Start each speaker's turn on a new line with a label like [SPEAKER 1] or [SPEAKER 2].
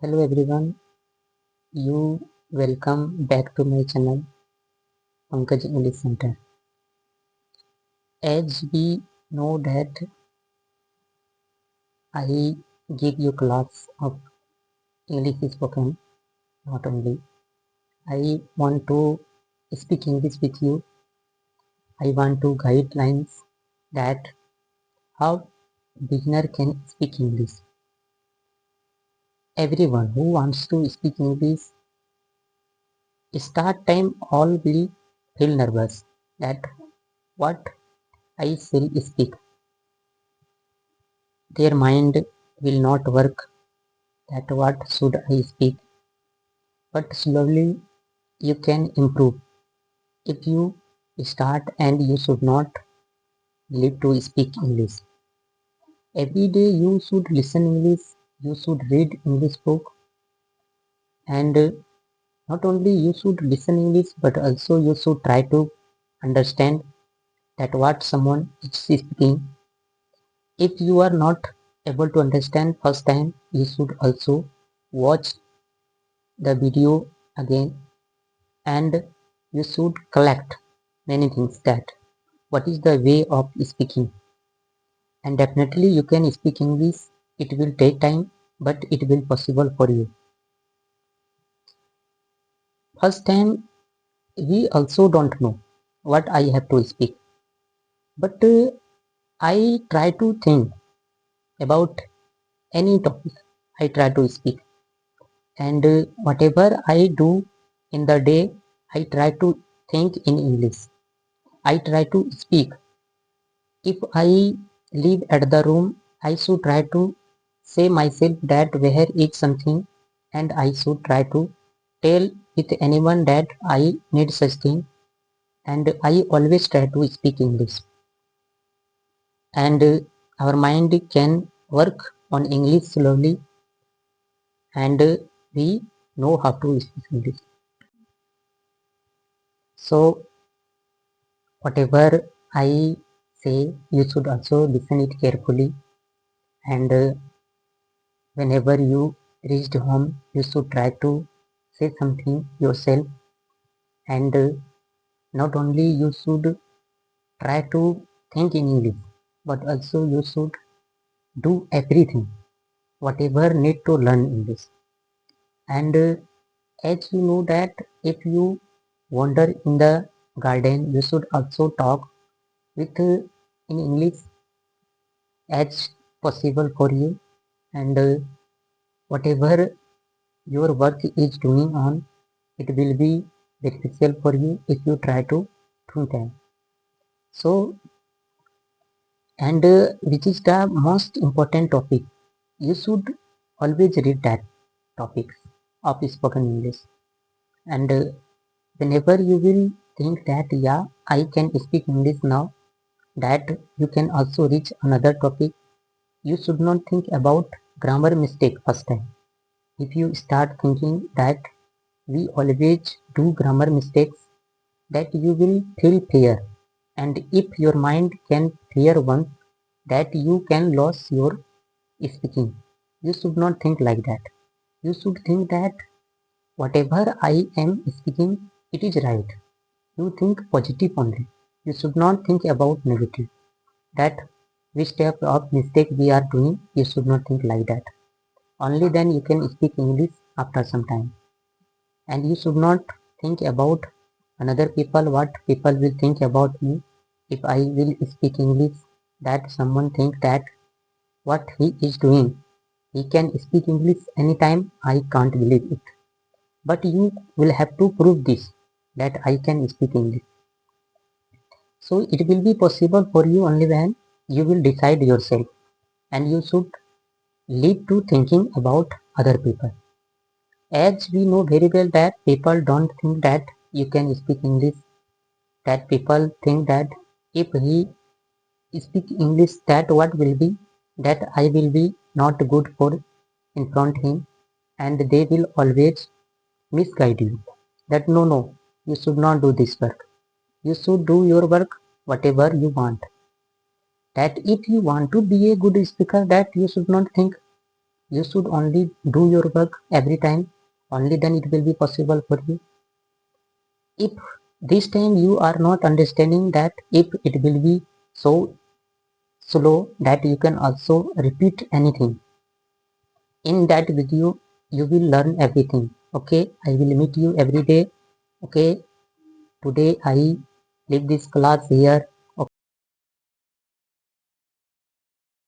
[SPEAKER 1] Hello everyone, you welcome back to my channel Pankaj English Center. As we know that I give you class of English spoken, not only I want to speak English with you. I want to guidelines that how beginner can speak English. Everyone who wants to speak English, start time all will feel nervous that what I shall speak. Their mind will not work that what should I speak, but slowly you can improve if you start and you should not live to speak English. Every day you should listen English, you should read English book, and not only you should listen English but also you should try to understand that what someone is speaking. If you are not able to understand first time, you should also watch the video again and you should collect many things that what is the way of speaking, and definitely you can speak English. It will take time but it will possible for you. First time we also don't know what I have to speak, but I try to think about any topic. I try to speak, and whatever I do in the day, I try to think in English. I try to speak. If I live at the room, I should try to say myself that where is something, and I should try to tell with anyone that I need such thing, and I always try to speak English. And our mind can work on English slowly, and we know how to speak English. So whatever I say, you should also listen it carefully, and whenever you reached home, you should try to say something yourself, and not only you should try to think in English, but also you should do everything, whatever need to learn English. And as you know that if you wander in the garden, you should also talk with in English as possible for you, and whatever your work is doing on, it will be beneficial for you if you try to think that. So, and which is the most important topic, you should always read that topics of spoken English. And whenever you will think that yeah, I can speak English now, that you can also reach another topic. You should not think about grammar mistake first time. If you start thinking that we always do grammar mistakes, that you will feel fear, and if your mind can fear once, that you can lose your speaking. You should not think like that. You should think that whatever I am speaking, it is right. You think positive only. You should not think about negative, that which type of mistake we are doing. You should not think like that. Only then you can speak English after some time. And you should not think about another people, what people will think about me if I will speak English, that someone think that what he is doing, he can speak English anytime. I can't believe it, but you will have to prove this, that I can speak English. So it will be possible for you only when you will decide yourself, and you should leave to thinking about other people. As we know very well that people don't think that you can speak English, that people think that if he speak English, that what will be, that I will be not good for in front him, and they will always misguide you. That no, you should not do this work. You should do your work whatever you want. That if you want to be a good speaker, that you should not think You should only do your work every time, only then it will be possible for you. If this time you are not understanding that, if it will be so slow that you can also repeat anything, in that video you will learn everything. Okay, I will meet you every day. Okay, today I leave this class here.